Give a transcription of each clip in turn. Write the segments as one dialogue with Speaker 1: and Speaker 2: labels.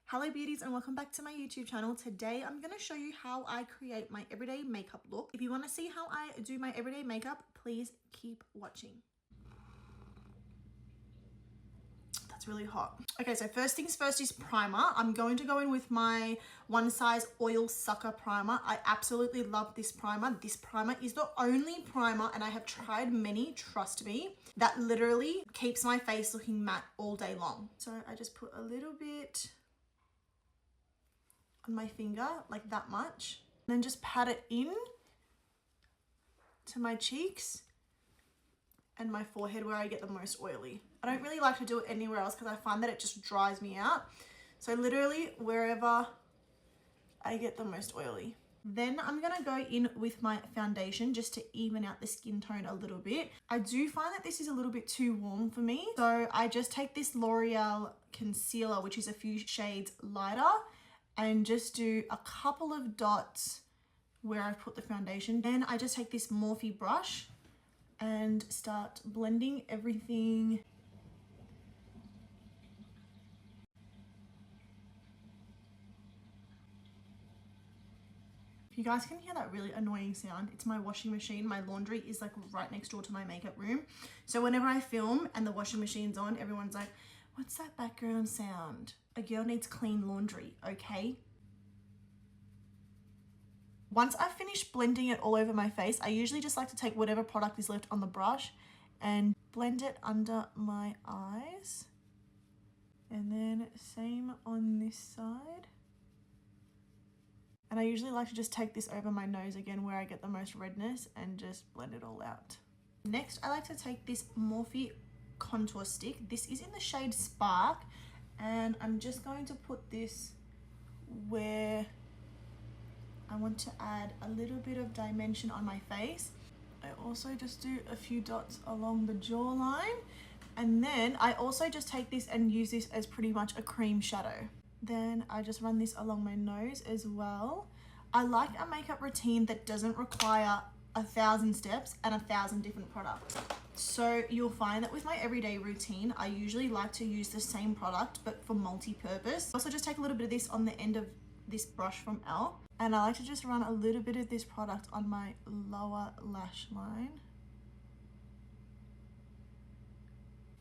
Speaker 1: Hello beauties and welcome back to my YouTube channel. Today I'm going to show you how I create my everyday makeup look. If you want to see how I do my everyday makeup, please keep watching. That's really hot. Okay, so first things first is primer. I'm going to go in with my One Size Oil Sucker primer. I absolutely love this primer. This primer is the only primer, and I have tried many, trust me, that literally keeps my face looking matte all day long. So I just put a little bit on my finger, like that much, then just pat it in to my cheeks and my forehead where I get the most oily. I don't really like to do it anywhere else because I find that it just dries me out. So literally wherever I get the most oily. Then I'm gonna go in with my foundation just to even out the skin tone a little bit. I do find that this is a little bit too warm for me. So I just take this L'Oreal concealer, which is a few shades lighter, and just do a couple of dots where I put the foundation. Then I just take this Morphe brush and start blending everything. If you guys can hear that really annoying sound, it's my washing machine. My laundry is like right next door to my makeup room. So whenever I film and the washing machine's on, everyone's like, what's that background sound? A girl needs clean laundry, okay? Once I've finished blending it all over my face, I usually just like to take whatever product is left on the brush and blend it under my eyes. And then same on this side. And I usually like to just take this over my nose again where I get the most redness and just blend it all out. Next, I like to take this Morphe contour stick. This is in the shade Spark, and I'm just going to put this where I want to add a little bit of dimension on my face. I also just do a few dots along the jawline. And then I also just take this and use this as pretty much a cream shadow. Then I just run this along my nose as well. I like a makeup routine that doesn't require 1,000 steps and 1,000 different products. So you'll find that with my everyday routine, I usually like to use the same product, but for multi-purpose. Also just take a little bit of this on the end of this brush from e.l.f. And I like to just run a little bit of this product on my lower lash line.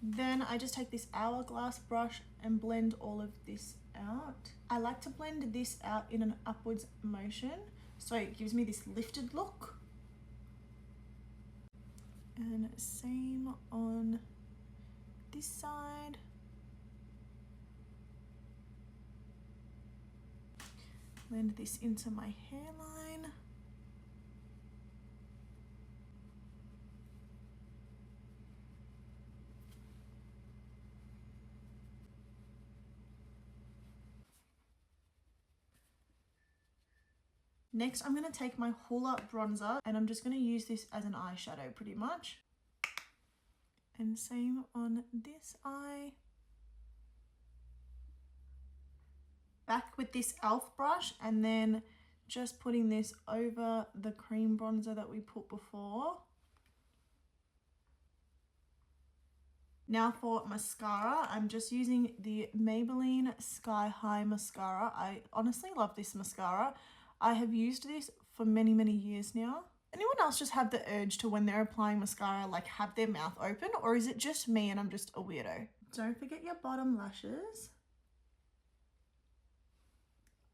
Speaker 1: Then I just take this hourglass brush and blend all of this out. I like to blend this out in an upwards motion, so it gives me this lifted look. And same on this side. Blend this into my hairline. Next, I'm going to take my Hoola bronzer and I'm just going to use this as an eyeshadow pretty much. And same on this eye. Back with this e.l.f. brush and then just putting this over the cream bronzer that we put before. Now for mascara, I'm just using the Maybelline Sky High mascara. I honestly love this mascara. I have used this for many, many years now. Anyone else just have the urge to, when they're applying mascara, like have their mouth open, or is it just me and I'm just a weirdo? Don't forget your bottom lashes.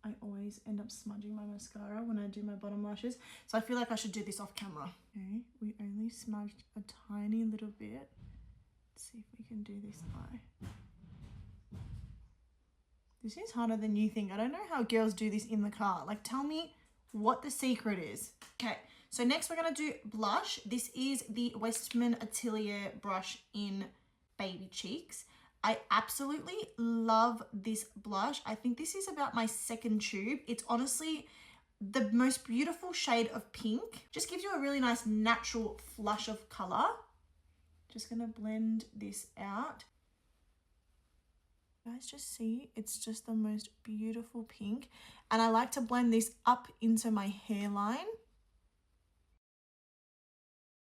Speaker 1: I always end up smudging my mascara when I do my bottom lashes. So I feel like I should do this off camera. Okay, we only smudged a tiny little bit. Let's see if we can do this eye. This is harder than you think. I don't know how girls do this in the car. Like, tell me what the secret is. Okay, so next we're gonna do blush. This is the Westman Atelier brush in Baby Cheeks. I absolutely love this blush. I think this is about my second tube. It's honestly the most beautiful shade of pink. Just gives you a really nice natural flush of color. Just gonna blend this out. You guys just see, it's just the most beautiful pink. And I like to blend this up into my hairline.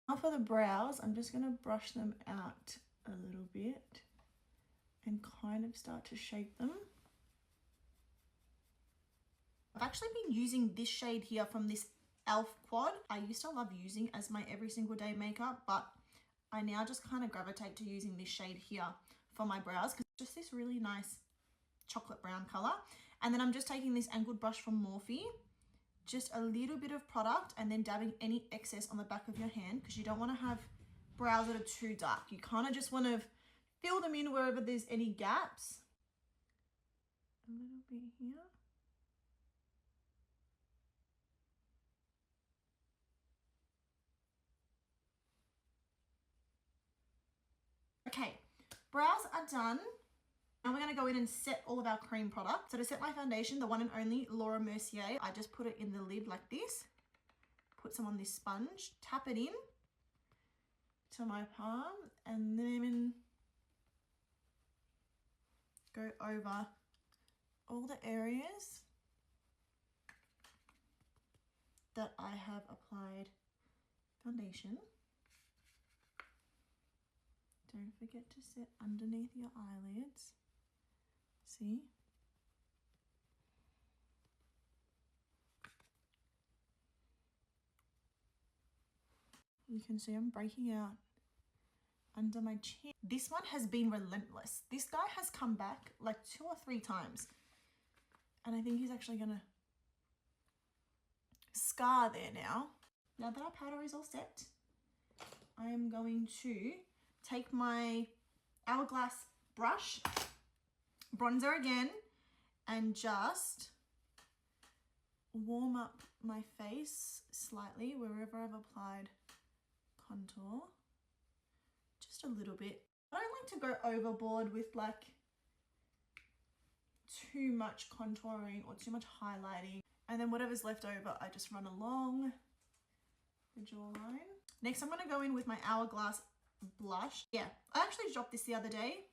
Speaker 1: Now for the brows, I'm just gonna brush them out a little bit and kind of start to shape them. I've actually been using this shade here from this e.l.f. quad. I used to love using as my every single day makeup, but I now just kind of gravitate to using this shade here for my brows because it's just this really nice chocolate brown color. And then I'm just taking this angled brush from Morphe, just a little bit of product and then dabbing any excess on the back of your hand because you don't want to have brows that are too dark. You kind of just want to fill them in wherever there's any gaps. A little bit here. Okay, brows are done. Now we're going to go in and set all of our cream product. So to set my foundation, the one and only Laura Mercier, I just put it in the lid like this. Put some on this sponge, tap it in to my palm, and then go over all the areas that I have applied foundation. Don't forget to set underneath your eyelids. See? You can see I'm breaking out under my chin. This one has been relentless. This guy has come back like 2 or 3 times. And I think he's actually gonna scar there now. Now that our powder is all set, I am going to take my Hourglass brush, bronzer again, and just warm up my face slightly wherever I've applied contour. Just a little bit. I don't like to go overboard with like too much contouring or too much highlighting. And then whatever's left over, I just run along the jawline. Next, I'm going to go in with my Hourglass blush. Yeah, I actually dropped this the other day.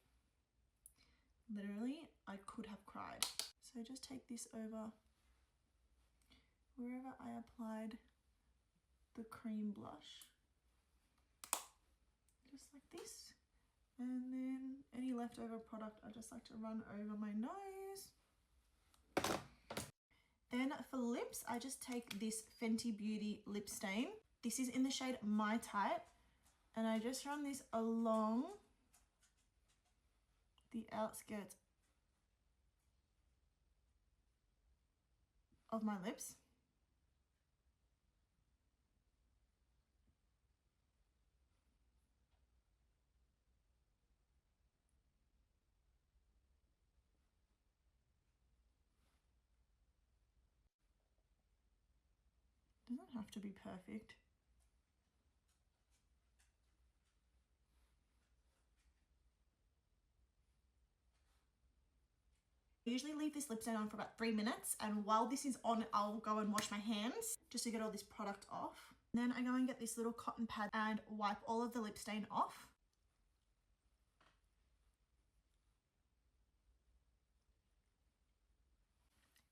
Speaker 1: Literally, I could have cried. So just take this over wherever I applied the cream blush. Just like this. And then any leftover product, I just like to run over my nose. Then for lips, I just take this Fenty Beauty lip stain. This is in the shade My Type. And I just run this along the outskirts of my lips. Doesn't have to be perfect. I usually leave this lip stain on for about 3 minutes, and while this is on, I'll go and wash my hands just to get all this product off. And then I go and get this little cotton pad and wipe all of the lip stain off.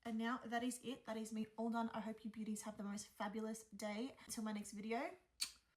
Speaker 1: And now that is it. That is me all done. I hope you beauties have the most fabulous day. Until my next video,